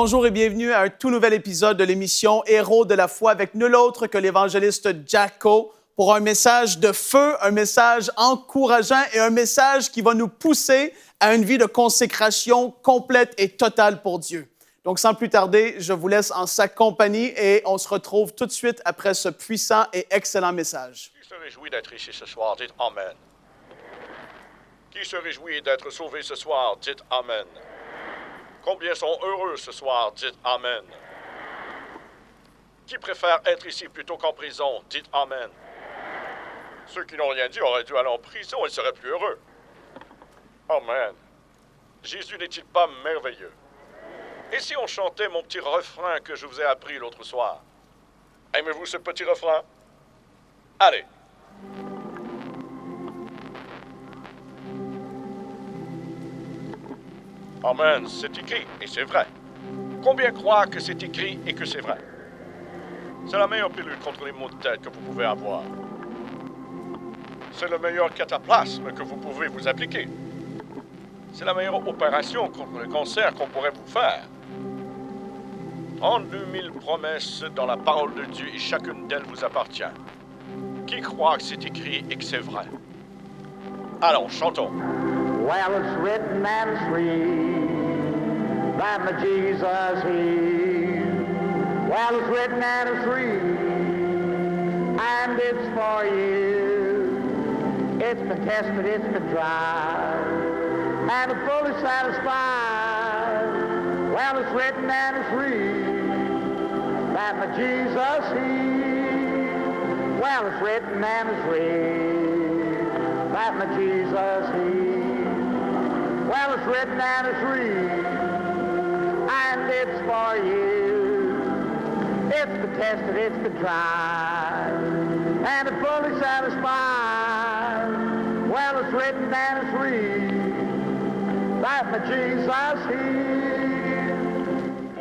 Bonjour et bienvenue à un tout nouvel épisode de l'émission Héros de la foi avec nul autre que l'évangéliste Jacko pour un message de feu, un message encourageant et un message qui va nous pousser à une vie de consécration complète et totale pour Dieu. Donc, sans plus tarder, je vous laisse en sa compagnie et on se retrouve tout de suite après ce puissant et excellent message. Qui se réjouit d'être ici ce soir? Dites Amen. Qui se réjouit d'être sauvé ce soir? Dites Amen. Combien sont heureux ce soir? Dites Amen. Qui préfère être ici plutôt qu'en prison? Dites Amen. Ceux qui n'ont rien dit auraient dû aller en prison et seraient plus heureux. Amen. Jésus n'est-il pas merveilleux? Et si on chantait mon petit refrain que je vous ai appris l'autre soir? Aimez-vous ce petit refrain? Allez. Amen, c'est écrit et c'est vrai. Combien croient que c'est écrit et que c'est vrai? C'est la meilleure pilule contre les maux de tête que vous pouvez avoir. C'est le meilleur cataplasme que vous pouvez vous appliquer. C'est la meilleure opération contre le cancer qu'on pourrait vous faire. 32 000 promesses dans la parole de Dieu et chacune d'elles vous appartient. Qui croit que c'est écrit et que c'est vrai? Allons, chantons. Well, it's written and it's free that my Jesus He. Well, it's written and it's free, and it's for you. It's been tested, it's been tried, and it's fully satisfied. Well, it's written and it's free that my Jesus He. Well, it's written and it's free that my Jesus He. Well, it's written and it's free, and it's for you. It's been tested, it's been tried, and it's fully satisfied. Well, it's written and it's free, that my Jesus He.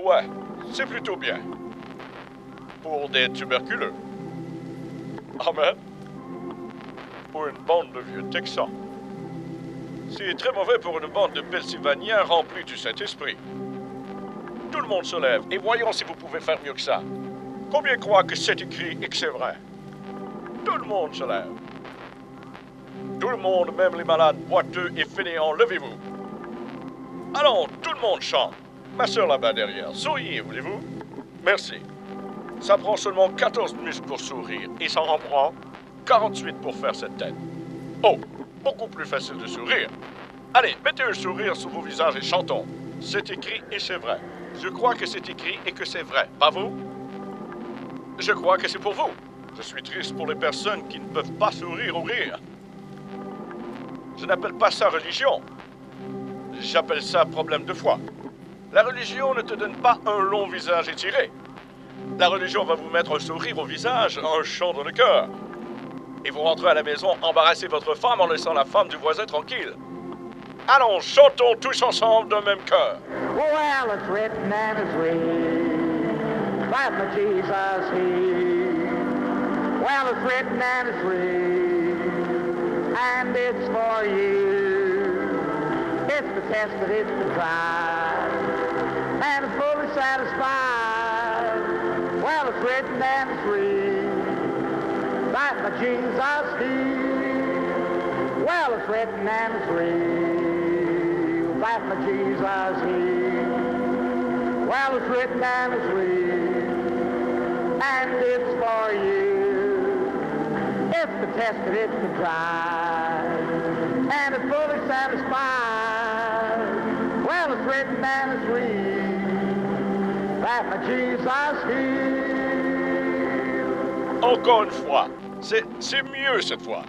Ouais, c'est plutôt bien. Pour des tuberculeux. Amen. Pour une bande de vieux Texans. C'est très mauvais pour une bande de Pennsylvaniens remplis du Saint-Esprit. Tout le monde se lève et voyons si vous pouvez faire mieux que ça. Combien croient que c'est écrit et que c'est vrai? Tout le monde se lève. Tout le monde, même les malades boiteux et fainéants, levez-vous. Allons, tout le monde chante. Ma sœur là-bas derrière, souriez, voulez-vous? Merci. Ça prend seulement 14 muscles pour sourire et ça en prend 48 pour faire cette tête. Oh! Beaucoup plus facile de sourire. Allez, mettez un sourire sur vos visages et chantons. C'est écrit et c'est vrai. Je crois que c'est écrit et que c'est vrai. Pas vous? Je crois que c'est pour vous. Je suis triste pour les personnes qui ne peuvent pas sourire ou rire. Je n'appelle pas ça religion. J'appelle ça problème de foi. La religion ne te donne pas un long visage étiré. La religion va vous mettre un sourire au visage, un chant dans le cœur. Et vous rentrez à la maison, embarrassez votre femme en laissant la femme du voisin tranquille. Allons, chantons tous ensemble d'un même cœur. Well, it's written and it's free that my Jesus He. Well, it's written and it's free, and it's for you. It's been tested, it's been tried, and it's fully satisfied. Well, it's written and it's free that my Jesus He. Well, it's written and it's free that my Jesus He. Well, it's written and it's free, and it's for you. It's been tested, it's been tried, and it's fully satisfied. Well, it's written and it's free that my Jesus He. Encore une fois, c'est mieux cette fois.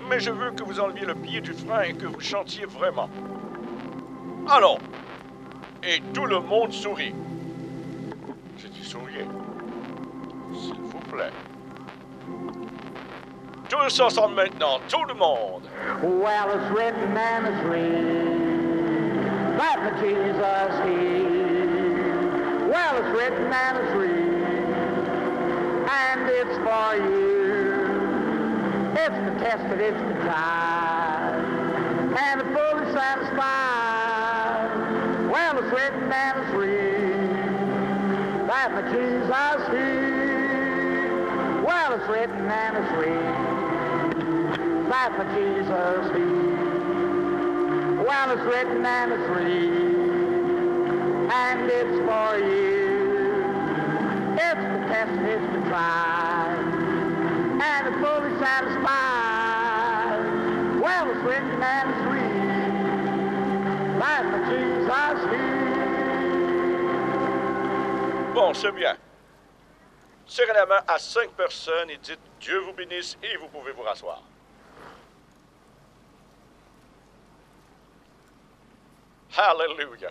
Mais je veux que vous enleviez le pied du frein et que vous chantiez vraiment. Allons. Et tout le monde sourit. J'ai dit souriez. S'il vous plaît. Tous ensemble maintenant, tout le monde. Well, it's written and it's free that my Jesus He. Well, it's written and it's free, and it's for you. It's been tested, it's been tried, and it's fully satisfied. Well, it's written and it's real. that my Jesus healed. Well, it's written and it's read that my Jesus healed. Well, it's written and it's read, and it's for you. It's been tested, it's been tried, and it's fully satisfied. Well, it's written and it's read that my Jesus healed. Bon, c'est bien. Serrez la main à 5 personnes et dites « Dieu vous bénisse » et vous pouvez vous rasseoir. Alléluia.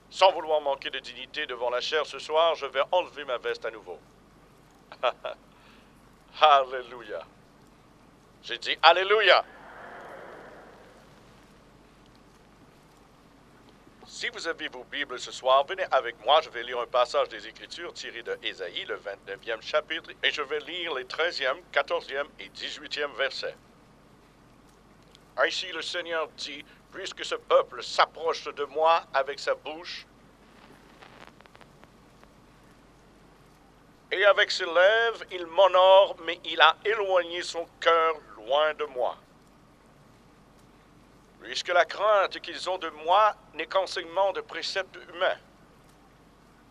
Sans vouloir manquer de dignité devant la chair ce soir, je vais enlever ma veste à nouveau. Alléluia. J'ai dit Alléluia. Si vous avez vos Bibles ce soir, venez avec moi. Je vais lire un passage des Écritures tiré de Ésaïe, le 29e chapitre, et je vais lire les 13e, 14e et 18e versets. Ainsi le Seigneur dit, puisque ce peuple s'approche de moi avec sa bouche et avec ses lèvres, il m'honore, mais il a éloigné son cœur loin de moi. Puisque la crainte qu'ils ont de moi n'est qu'enseignement de préceptes humains.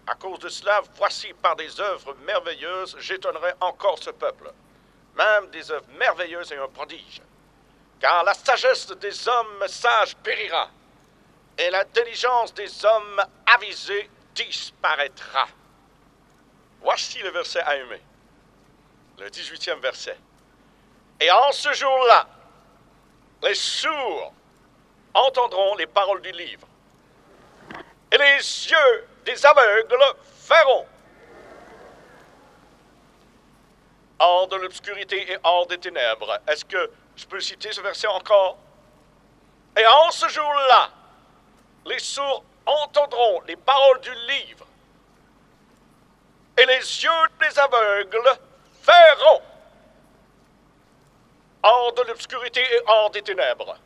À cause de cela, voici par des œuvres merveilleuses, j'étonnerai encore ce peuple, même des œuvres merveilleuses et un prodige. Car la sagesse des hommes sages périra, et l'intelligence des hommes avisés disparaîtra. Voici le verset à aimer, le 18e verset. Et en ce jour-là, les sourds entendront les paroles du livre, et les yeux des aveugles verront. Hors de l'obscurité et hors des ténèbres. Est-ce que je peux citer ce verset encore? Et en ce jour-là, les sourds entendront les paroles du livre, et les yeux des aveugles verront. Hors de l'obscurité et hors des ténèbres.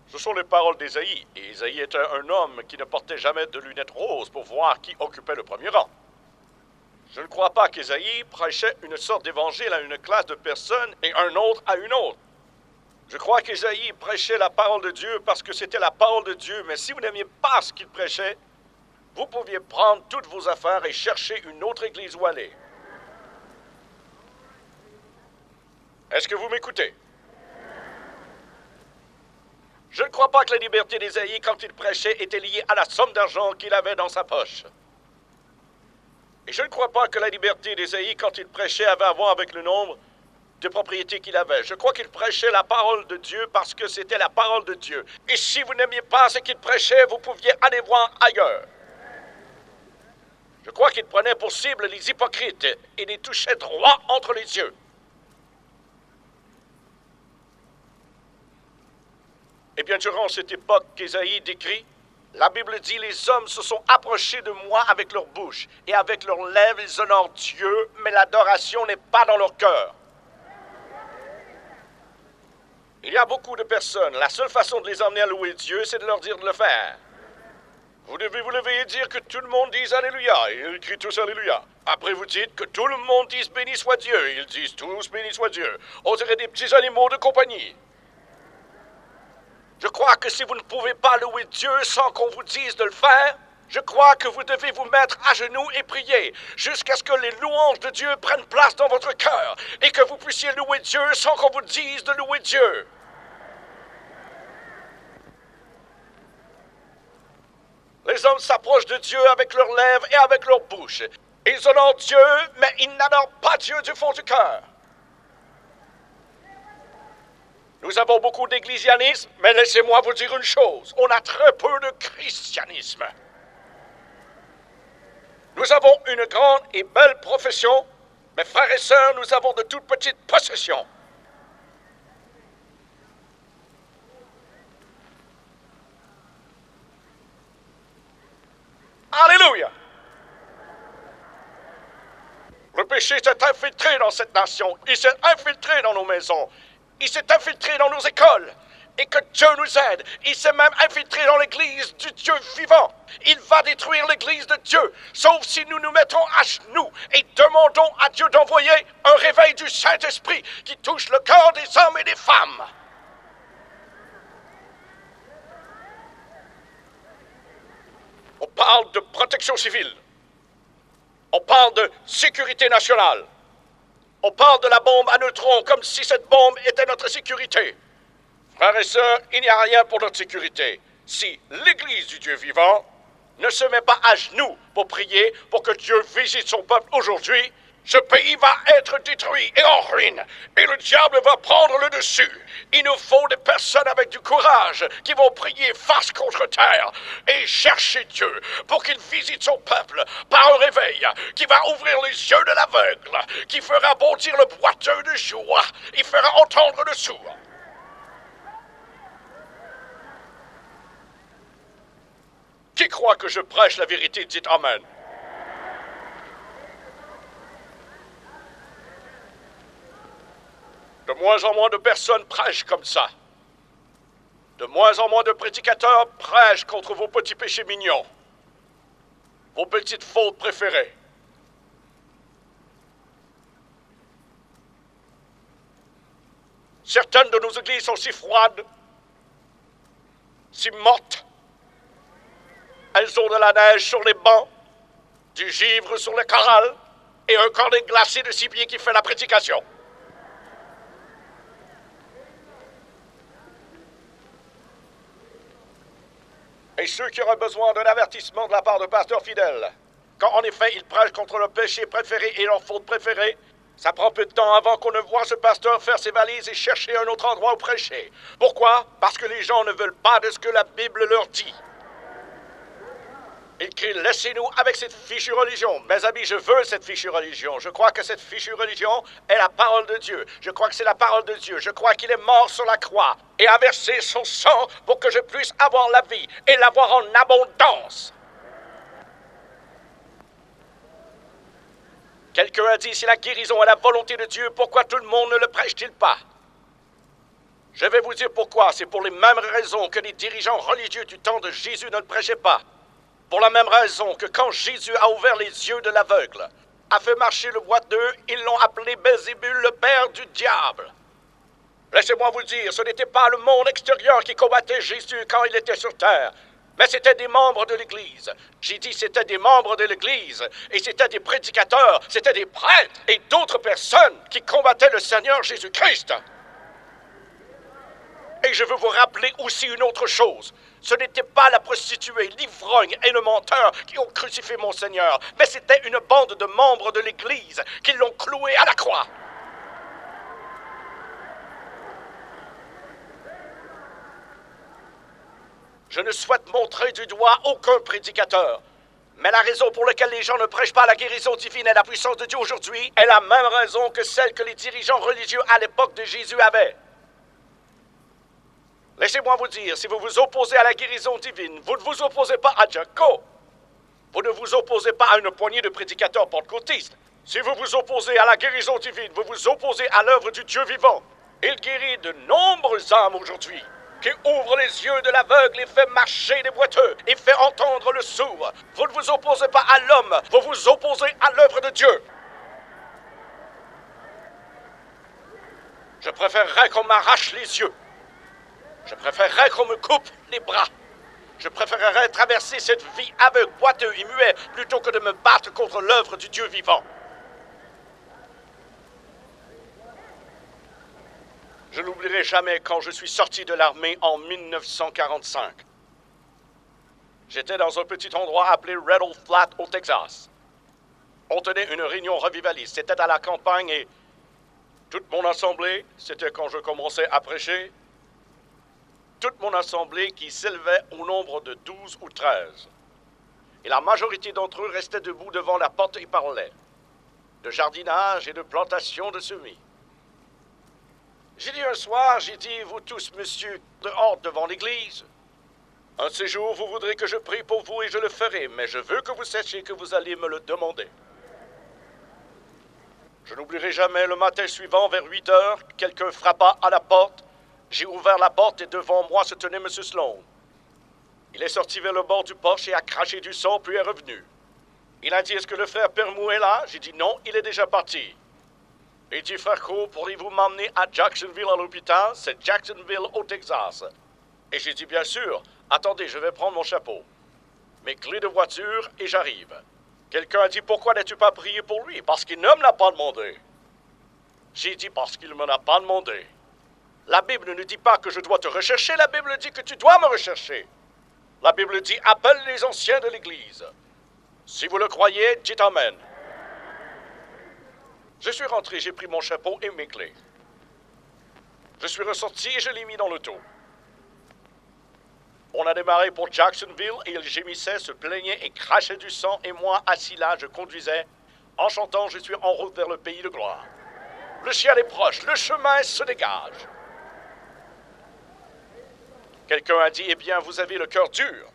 Ce sont les paroles d'Ésaïe, et Ésaïe était un homme qui ne portait jamais de lunettes roses pour voir qui occupait le premier rang. Je ne crois pas qu'Ésaïe prêchait une sorte d'évangile à une classe de personnes et un autre à une autre. Je crois qu'Ésaïe prêchait la parole de Dieu parce que c'était la parole de Dieu, mais si vous n'aimiez pas ce qu'il prêchait, vous pouviez prendre toutes vos affaires et chercher une autre église où aller. Est-ce que vous m'écoutez? Je ne crois pas que la liberté d'Ésaïe, quand il prêchait, était liée à la somme d'argent qu'il avait dans sa poche. Et je ne crois pas que la liberté d'Ésaïe, quand il prêchait, avait à voir avec le nombre de propriétés qu'il avait. Je crois qu'il prêchait la parole de Dieu parce que c'était la parole de Dieu. Et si vous n'aimiez pas ce qu'il prêchait, vous pouviez aller voir ailleurs. Je crois qu'il prenait pour cible les hypocrites et les touchait droit entre les yeux. Et bien, durant cette époque qu'Ésaïe décrit, la Bible dit « Les hommes se sont approchés de moi avec leur bouche, et avec leurs lèvres ils honorent Dieu, mais l'adoration n'est pas dans leur cœur. » Il y a beaucoup de personnes, la seule façon de les emmener à louer Dieu, c'est de leur dire de le faire. Vous devez vous lever et dire que tout le monde dise « Alléluia », et ils crient tous « Alléluia ». Après, vous dites que tout le monde dise « Béni soit Dieu », et ils disent tous « Béni soit Dieu ». On dirait des petits animaux de compagnie. Je crois que si vous ne pouvez pas louer Dieu sans qu'on vous dise de le faire, je crois que vous devez vous mettre à genoux et prier jusqu'à ce que les louanges de Dieu prennent place dans votre cœur et que vous puissiez louer Dieu sans qu'on vous dise de louer Dieu. Les hommes s'approchent de Dieu avec leurs lèvres et avec leur bouche. Ils honorent Dieu, mais ils n'adorent pas Dieu du fond du cœur. Nous avons beaucoup d'ecclésianisme, mais laissez-moi vous dire une chose. On a très peu de christianisme. Nous avons une grande et belle profession, mais frères et sœurs, nous avons de toutes petites possessions. Alléluia! Le péché s'est infiltré dans cette nation. Il s'est infiltré dans nos maisons. Il s'est infiltré dans nos écoles. et que Dieu nous aide. Il s'est même infiltré dans l'église du Dieu vivant. Il va détruire l'église de Dieu, sauf si nous nous mettons à genoux et demandons à Dieu d'envoyer un réveil du Saint-Esprit qui touche le cœur des hommes et des femmes. On parle de protection civile. On parle de sécurité nationale. On parle de la bombe à neutrons comme si cette bombe était notre sécurité. Frères et sœurs, il n'y a rien pour notre sécurité. Si l'Église du Dieu vivant ne se met pas à genoux pour prier pour que Dieu visite son peuple aujourd'hui, ce pays va être détruit et en ruine. Et le diable va prendre le dessus. Il nous faut des personnes avec du courage qui vont prier face contre terre et chercher Dieu pour qu'il visite son peuple par un réveil qui va ouvrir les yeux de l'aveugle, qui fera bondir le boiteux de joie, il fera entendre le sourd. Qui croit que je prêche la vérité, dites Amen. De moins en moins de personnes prêchent comme ça. De moins en moins de prédicateurs prêchent contre vos petits péchés mignons, vos petites fautes préférées. Certaines de nos églises sont si froides, si mortes. Elles ont de la neige sur les bancs, du givre sur les chorales et un cornet glacé de 6 pieds qui fait la prédication. Et ceux qui auraient besoin d'un avertissement de la part de pasteurs fidèles, quand en effet ils prêchent contre leur péché préféré et leur faute préférée, ça prend peu de temps avant qu'on ne voit ce pasteur faire ses valises et chercher un autre endroit où prêcher. Pourquoi? Parce que les gens ne veulent pas de ce que la Bible leur dit. Ils crient, laissez-nous avec cette fichue religion. Mes amis, je veux cette fichue religion. Je crois que cette fichue religion est la parole de Dieu. Je crois que c'est la parole de Dieu. Je crois qu'il est mort sur la croix et a versé son sang pour que je puisse avoir la vie et l'avoir en abondance. Quelqu'un a dit, si la guérison est la volonté de Dieu, pourquoi tout le monde ne le prêche-t-il pas? Je vais vous dire pourquoi. C'est pour les mêmes raisons que les dirigeants religieux du temps de Jésus ne le prêchaient pas. Pour la même raison que quand Jésus a ouvert les yeux de l'aveugle, a fait marcher le boiteux, ils l'ont appelé Belzébul, le père du diable. Laissez-moi vous dire, ce n'était pas le monde extérieur qui combattait Jésus quand il était sur terre, mais c'était des membres de l'Église. J'ai dit c'était des membres de l'Église, et c'était des prédicateurs, c'était des prêtres et d'autres personnes qui combattaient le Seigneur Jésus-Christ. Et je veux vous rappeler aussi une autre chose. Ce n'était pas la prostituée, l'ivrogne et le menteur qui ont crucifié mon Seigneur, mais c'était une bande de membres de l'Église qui l'ont cloué à la croix. Je ne souhaite montrer du doigt aucun prédicateur, mais la raison pour laquelle les gens ne prêchent pas la guérison divine et la puissance de Dieu aujourd'hui est la même raison que celle que les dirigeants religieux à l'époque de Jésus avaient. Laissez-moi vous dire, si vous vous opposez à la guérison divine, vous ne vous opposez pas à Jacko. Vous ne vous opposez pas à une poignée de prédicateurs pentecôtistes. Si vous vous opposez à la guérison divine, vous vous opposez à l'œuvre du Dieu vivant. Il guérit de nombreuses âmes aujourd'hui, qui ouvre les yeux de l'aveugle et fait marcher les boiteux, et fait entendre le sourd. Vous ne vous opposez pas à l'homme, vous vous opposez à l'œuvre de Dieu. Je préférerais qu'on m'arrache les yeux. Je préférerais qu'on me coupe les bras. Je préférerais traverser cette vie aveugle, boiteux et muet plutôt que de me battre contre l'œuvre du Dieu vivant. Je n'oublierai jamais quand je suis sorti de l'armée en 1945. J'étais dans un petit endroit appelé Red Flat au Texas. On tenait une réunion revivaliste. C'était à la campagne et toute mon assemblée, c'était quand je commençais à prêcher, toute mon assemblée qui s'élevait au nombre de 12 ou 13. Et la majorité d'entre eux restaient debout devant la porte et parlaient de jardinage et de plantation de semis. J'ai dit un soir, j'ai dit, vous tous, monsieur, dehors devant l'église, un de ces jours, vous voudrez que je prie pour vous et je le ferai, mais je veux que vous sachiez que vous allez me le demander. Je n'oublierai jamais le matin suivant, vers 8 heures, quelqu'un frappa à la porte. J'ai ouvert la porte et devant moi se tenait M. Sloan. Il est sorti vers le bord du porche et a craché du sang, puis est revenu. Il a dit, est-ce que le frère Permou est là? J'ai dit non, il est déjà parti. Il dit, frère Cole, pourriez-vous m'emmener à Jacksonville à l'hôpital? C'est Jacksonville au Texas. Et j'ai dit, bien sûr. Attendez, je vais prendre mon chapeau. Mes clés de voiture et j'arrive. Quelqu'un a dit, pourquoi n'as-tu pas prié pour lui? Parce qu'il ne me l'a pas demandé. J'ai dit, parce qu'il ne me l'a pas demandé. La Bible ne dit pas que je dois te rechercher, la Bible dit que tu dois me rechercher. La Bible dit, appelle les anciens de l'Église. Si vous le croyez, dites Amen. Je suis rentré, j'ai pris mon chapeau et mes clés. Je suis ressorti et je l'ai mis dans l'auto. On a démarré pour Jacksonville et il gémissait, se plaignait et crachait du sang. Et moi, assis là, je conduisais. En chantant, je suis en route vers le pays de gloire. Le ciel est proche, le chemin se dégage. Quelqu'un a dit, eh bien, vous avez le cœur dur.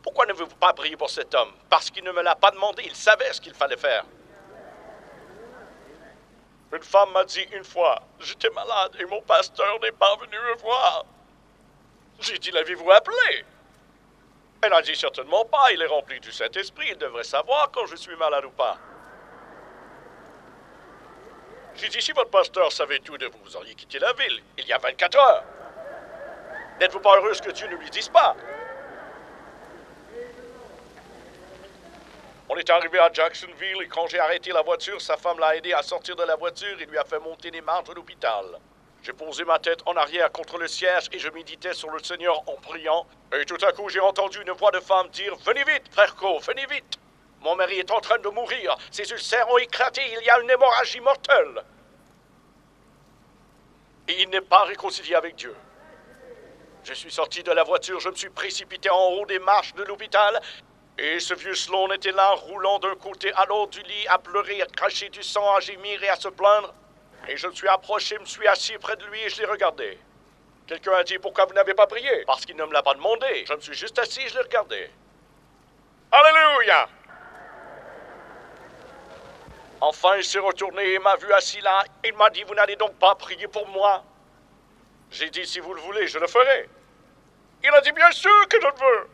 Pourquoi ne vous pas prier pour cet homme? Parce qu'il ne me l'a pas demandé, il savait ce qu'il fallait faire. Une femme m'a dit une fois, j'étais malade et mon pasteur n'est pas venu me voir. J'ai dit, l'avez-vous appelé? Elle a dit, certainement pas, il est rempli du Saint-Esprit, il devrait savoir quand je suis malade ou pas. J'ai dit, si votre pasteur savait tout de vous, vous auriez quitté la ville il y a 24 heures. N'êtes-vous pas heureuse que Dieu ne lui dise pas? On est arrivé à Jacksonville et quand j'ai arrêté la voiture, sa femme l'a aidé à sortir de la voiture et lui a fait monter les marches de l'hôpital. J'ai posé ma tête en arrière contre le siège et je méditais sur le Seigneur en priant. Et tout à coup, j'ai entendu une voix de femme dire « Venez vite, frère Cole, venez vite! Mon mari est en train de mourir, ses ulcères ont éclaté, il y a une hémorragie mortelle. Et il n'est pas réconcilié avec Dieu. » Je suis sorti de la voiture, je me suis précipité en haut des marches de l'hôpital. Et ce vieux Sloan était là, roulant d'un côté à l'autre du lit, à pleurer, à cracher du sang, à gémir et à se plaindre. Et je me suis approché, me suis assis près de lui et je l'ai regardé. Quelqu'un a dit, pourquoi vous n'avez pas prié? Parce qu'il ne me l'a pas demandé. Je me suis juste assis et je l'ai regardé. Alléluia! Enfin, il s'est retourné et m'a vu assis là. Il m'a dit, vous n'allez donc pas prier pour moi? J'ai dit, si vous le voulez, je le ferai. Il a dit, bien sûr que je le veux.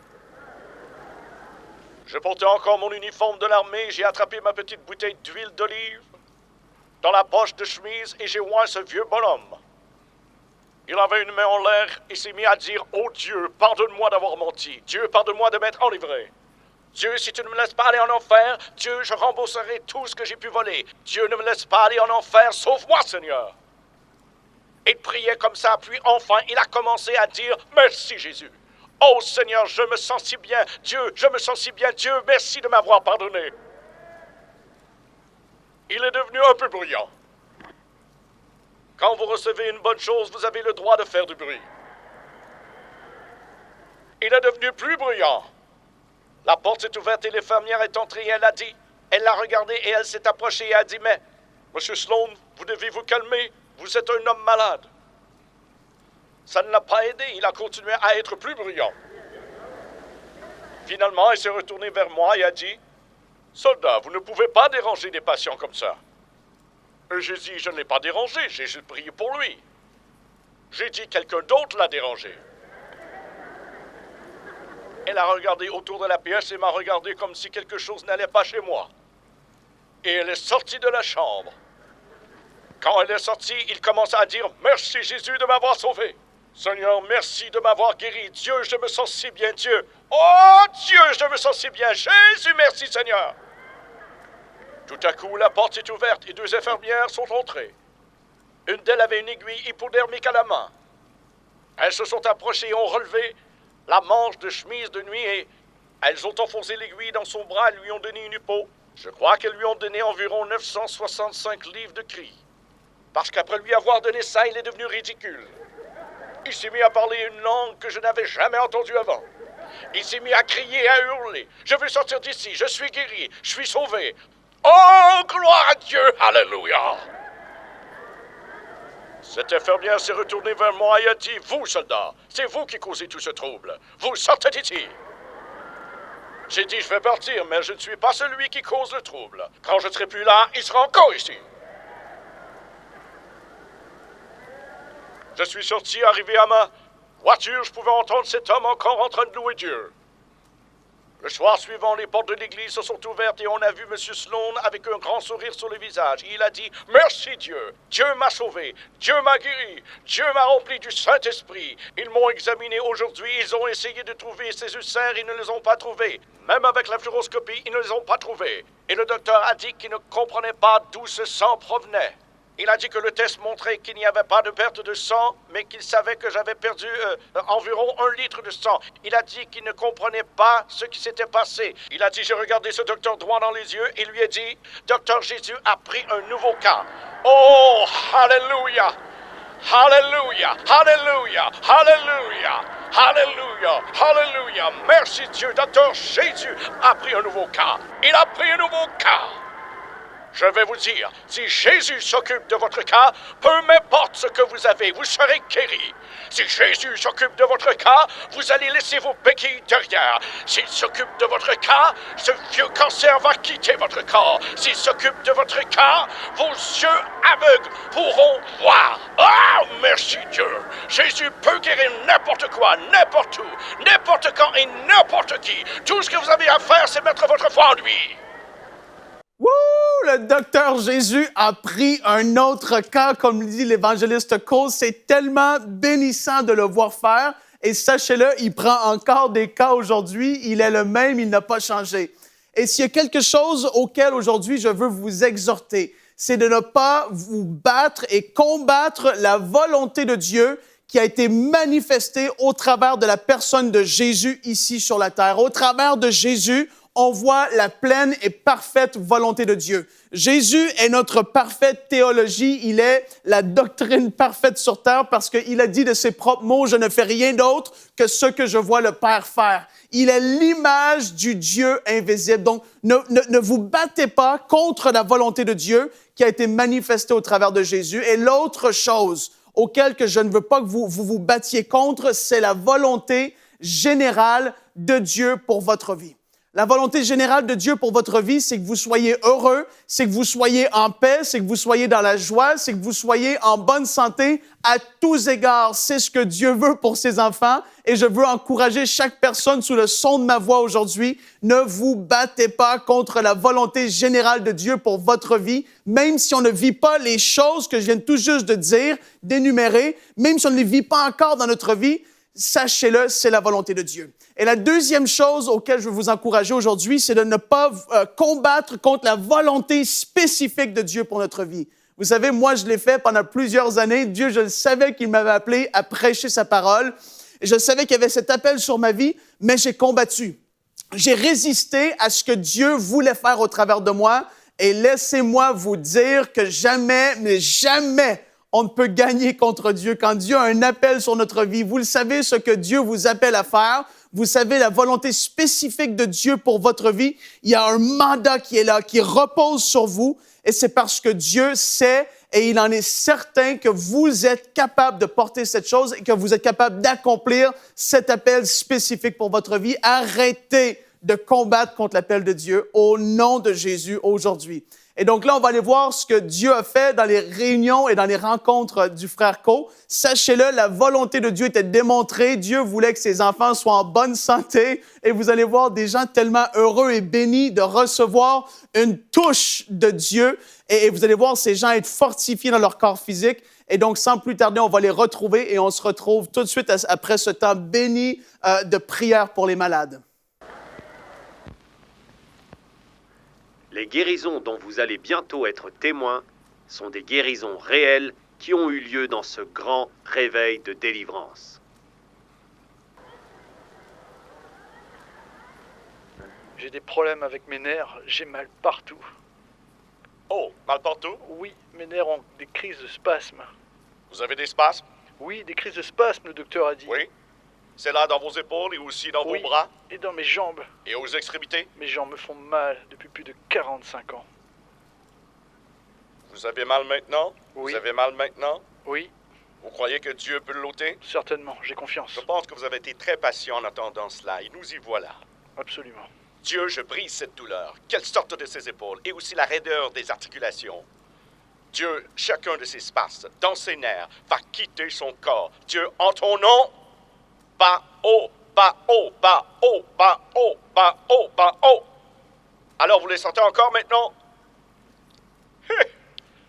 Je portais encore mon uniforme de l'armée, j'ai attrapé ma petite bouteille d'huile d'olive dans la poche de chemise et j'ai oint ce vieux bonhomme. Il avait une main en l'air et s'est mis à dire « Oh Dieu, pardonne-moi d'avoir menti. Dieu, pardonne-moi de m'être enivré. Dieu, si tu ne me laisses pas aller en enfer, Dieu, je rembourserai tout ce que j'ai pu voler. Dieu, ne me laisse pas aller en enfer, sauve-moi, Seigneur. » Il priait comme ça, puis enfin, il a commencé à dire « Merci, Jésus. Oh Seigneur, je me sens si bien. Dieu, je me sens si bien. Dieu, merci de m'avoir pardonné. » Il est devenu un peu bruyant. Quand vous recevez une bonne chose, vous avez le droit de faire du bruit. Il est devenu plus bruyant. La porte s'est ouverte et l'infirmière est entrée et elle l'a regardé et elle s'est approchée et a dit, « Mais, Monsieur Sloan, vous devez vous calmer. Vous êtes un homme malade. » Ça ne l'a pas aidé, il a continué à être plus bruyant. Finalement, il s'est retourné vers moi et a dit, « Soldat, vous ne pouvez pas déranger des patients comme ça. » Et j'ai dit, « Je ne l'ai pas dérangé, j'ai juste prié pour lui. » J'ai dit, « Quelqu'un d'autre l'a dérangé. » Elle a regardé autour de la pièce et m'a regardé comme si quelque chose n'allait pas chez moi. Et elle est sortie de la chambre. Quand elle est sortie, il commença à dire, « Merci Jésus de m'avoir sauvé. Seigneur, merci de m'avoir guéri. Dieu, je me sens si bien, Dieu. Oh, Dieu, je me sens si bien. Jésus, merci, Seigneur. » Tout à coup, la porte s'est ouverte et deux infirmières sont entrées. Une d'elles avait une aiguille hypodermique à la main. Elles se sont approchées et ont relevé la manche de chemise de nuit et elles ont enfoncé l'aiguille dans son bras et lui ont donné une hypo. Je crois qu'elles lui ont donné environ 965 livres de cris. Parce qu'après lui avoir donné ça, il est devenu ridicule. Il s'est mis à parler une langue que je n'avais jamais entendue avant. Il s'est mis à crier et à hurler. « Je veux sortir d'ici, je suis guéri, je suis sauvé. Oh, gloire à Dieu, alléluia !» Cette infirmière s'est retournée vers moi et a dit, « Vous, soldat, c'est vous qui causez tout ce trouble. Vous sortez d'ici. » J'ai dit, « Je vais partir, mais je ne suis pas celui qui cause le trouble. Quand je ne serai plus là, il sera encore ici. » Je suis sorti, arrivé à ma voiture, je pouvais entendre cet homme encore en train de louer Dieu. Le soir suivant, les portes de l'église se sont ouvertes et on a vu M. Sloan avec un grand sourire sur le visage. Il a dit « Merci Dieu, Dieu m'a sauvé, Dieu m'a guéri, Dieu m'a rempli du Saint-Esprit. Ils m'ont examiné aujourd'hui, ils ont essayé de trouver ces ulcères, ils ne les ont pas trouvés. Même avec la fluoroscopie, ils ne les ont pas trouvés. Et le docteur a dit qu'il ne comprenait pas d'où ce sang provenait. Il a dit que le test montrait qu'il n'y avait pas de perte de sang, mais qu'il savait que j'avais perdu environ 1 litre de sang. Il a dit qu'il ne comprenait pas ce qui s'était passé. Il a dit, j'ai regardé ce docteur droit dans les yeux et lui ai dit, Docteur Jésus a pris un nouveau cas. Oh, Alléluia! Alléluia! Alléluia! Alléluia! Alléluia! Alléluia! Merci Dieu, Docteur Jésus a pris un nouveau cas. Il a pris un nouveau cas. Je vais vous dire, si Jésus s'occupe de votre cas, peu m'importe ce que vous avez, vous serez guéri. Si Jésus s'occupe de votre cas, vous allez laisser vos béquilles derrière. S'il s'occupe de votre cas, ce vieux cancer va quitter votre corps. S'il s'occupe de votre cas, vos yeux aveugles pourront voir. Ah, merci Dieu. Jésus peut guérir n'importe quoi, n'importe où, n'importe quand et n'importe qui. Tout ce que vous avez à faire, c'est mettre votre foi en lui. Wouh! Le docteur Jésus a pris un autre cas, comme le dit l'évangéliste Cole. C'est tellement bénissant de le voir faire. Et sachez-le, il prend encore des cas aujourd'hui. Il est le même, il n'a pas changé. Et s'il y a quelque chose auquel aujourd'hui je veux vous exhorter, c'est de ne pas vous battre et combattre la volonté de Dieu qui a été manifestée au travers de la personne de Jésus ici sur la terre. Au travers de Jésus, on voit la pleine et parfaite volonté de Dieu. Jésus est notre parfaite théologie. Il est la doctrine parfaite sur terre parce qu'il a dit de ses propres mots, « Je ne fais rien d'autre que ce que je vois le Père faire ». Il est l'image du Dieu invisible. Donc, ne vous battez pas contre la volonté de Dieu qui a été manifestée au travers de Jésus. Et l'autre chose auquel que je ne veux pas que vous battiez contre, c'est la volonté générale de Dieu pour votre vie. La volonté générale de Dieu pour votre vie, c'est que vous soyez heureux, c'est que vous soyez en paix, c'est que vous soyez dans la joie, c'est que vous soyez en bonne santé à tous égards. C'est ce que Dieu veut pour ses enfants et je veux encourager chaque personne sous le son de ma voix aujourd'hui. Ne vous battez pas contre la volonté générale de Dieu pour votre vie, même si on ne vit pas les choses que je viens tout juste de dire, d'énumérer, même si on ne les vit pas encore dans notre vie. Sachez-le, c'est la volonté de Dieu. Et la deuxième chose auquel je veux vous encourager aujourd'hui, c'est de ne pas combattre contre la volonté spécifique de Dieu pour notre vie. Vous savez, moi, je l'ai fait pendant plusieurs années. Dieu, je le savais qu'il m'avait appelé à prêcher sa parole. Et je savais qu'il y avait cet appel sur ma vie, mais j'ai combattu. J'ai résisté à ce que Dieu voulait faire au travers de moi. Et laissez-moi vous dire que jamais, mais jamais, on ne peut gagner contre Dieu. Quand Dieu a un appel sur notre vie, vous le savez ce que Dieu vous appelle à faire. Vous savez la volonté spécifique de Dieu pour votre vie. Il y a un mandat qui est là, qui repose sur vous. Et c'est parce que Dieu sait et il en est certain que vous êtes capable de porter cette chose et que vous êtes capable d'accomplir cet appel spécifique pour votre vie. Arrêtez de combattre contre l'appel de Dieu au nom de Jésus aujourd'hui. Et donc là, on va aller voir ce que Dieu a fait dans les réunions et dans les rencontres du frère Co. Sachez-le, la volonté de Dieu était démontrée. Dieu voulait que ses enfants soient en bonne santé. Et vous allez voir des gens tellement heureux et bénis de recevoir une touche de Dieu. Et vous allez voir ces gens être fortifiés dans leur corps physique. Et donc, sans plus tarder, on va les retrouver et on se retrouve tout de suite après ce temps béni de prière pour les malades. Les guérisons dont vous allez bientôt être témoins sont des guérisons réelles qui ont eu lieu dans ce grand réveil de délivrance. J'ai des problèmes avec mes nerfs, j'ai mal partout. Oh, mal partout? Oui, mes nerfs ont des crises de spasmes. Vous avez des spasmes? Oui, des crises de spasmes, le docteur a dit. Oui. C'est là dans vos épaules et aussi dans Oui, vos bras et dans mes jambes. et aux extrémités? Mes jambes me font mal depuis plus de 45 ans. Vous avez mal maintenant? Oui. Vous avez mal maintenant? Oui, Vous croyez que Dieu peut l'ôter? certainement, j'ai confiance. Je pense que vous avez été très patient en attendant cela et nous y voilà. Absolument. Dieu, je brise cette douleur. Quelle sorte de ces épaules et aussi la raideur des articulations. Dieu, chacun de ces spasmes, dans ses nerfs, va quitter son corps. Dieu, en ton nom, bas, haut, bas, haut, bas, haut, bas, haut, bas, haut, bas, haut. Alors, vous les sentez encore maintenant?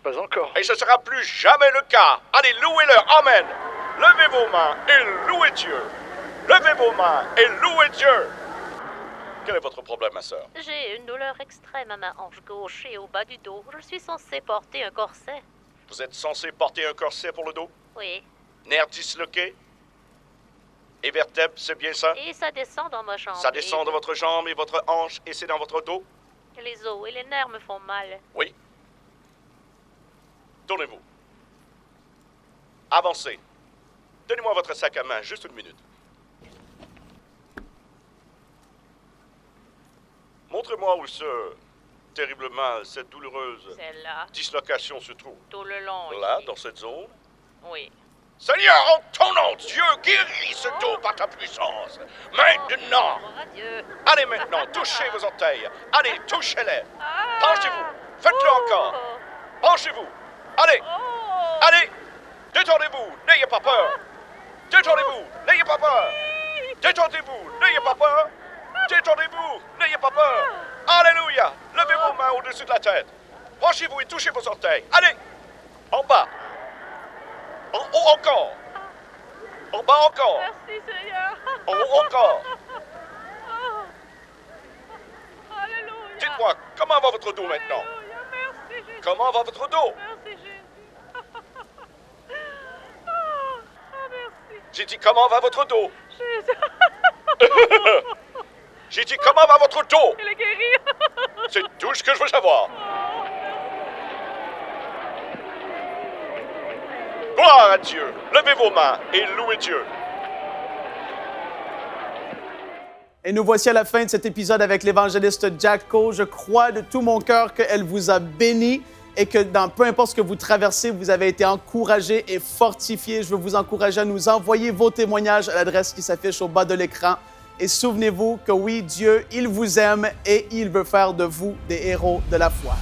Pas encore. Et ce ne sera plus jamais le cas. Allez, louez-le. Amen. Levez vos mains et louez Dieu. Levez vos mains et louez Dieu. Quel est votre problème, ma sœur? J'ai une douleur extrême à ma hanche gauche et au bas du dos. Je suis censée porter un corset. Vous êtes censé porter un corset pour le dos? Oui. Nerfs disloqués? Et vertèbres, c'est bien ça? Et ça descend dans ma jambe. Ça descend de votre jambe et votre hanche et c'est dans votre dos? Les os et les nerfs me font mal. Oui. Tournez-vous. Avancez. Donnez-moi votre sac à main, juste une minute. Montrez-moi où terriblement, cette douloureuse Celle-là, dislocation se trouve. tout le long. Là, ici. dans cette zone. Oui. Seigneur, en ton nom, Dieu, guéris ce dos par ta puissance. Maintenant. Oh, adieu. Allez maintenant, touchez vos orteils. Allez, touchez-les. Ah! Penchez-vous. Faites-le encore. Penchez-vous. Allez. Oh! Allez. Détendez-vous. N'ayez pas peur. Détendez-vous. N'ayez pas peur. Détendez-vous. N'ayez pas peur. Détendez-vous. N'ayez pas peur. Alléluia. Levez vos mains au-dessus de la tête. Penchez-vous et touchez vos orteils. Allez. En bas. En haut encore. En bas encore. Merci, Seigneur. En haut encore. Oh. Alléluia. Dites-moi, comment va votre dos maintenant? Alléluia. Merci, Jésus. Comment va votre dos? Merci, Jésus. Oh, merci, J'ai dit, comment va votre dos? Jésus. J'ai dit, comment va votre dos? Il est guéri. C'est tout ce que je veux savoir. Gloire à Dieu. Levez vos mains et louez Dieu. Et nous voici à la fin de cet épisode avec l'évangéliste Jacko. Je crois de tout mon cœur qu'elle vous a béni et que dans peu importe ce que vous traversez, vous avez été encouragé et fortifié. Je veux vous encourager à nous envoyer vos témoignages à l'adresse qui s'affiche au bas de l'écran. Et souvenez-vous que oui, Dieu, il vous aime et il veut faire de vous des héros de la foi.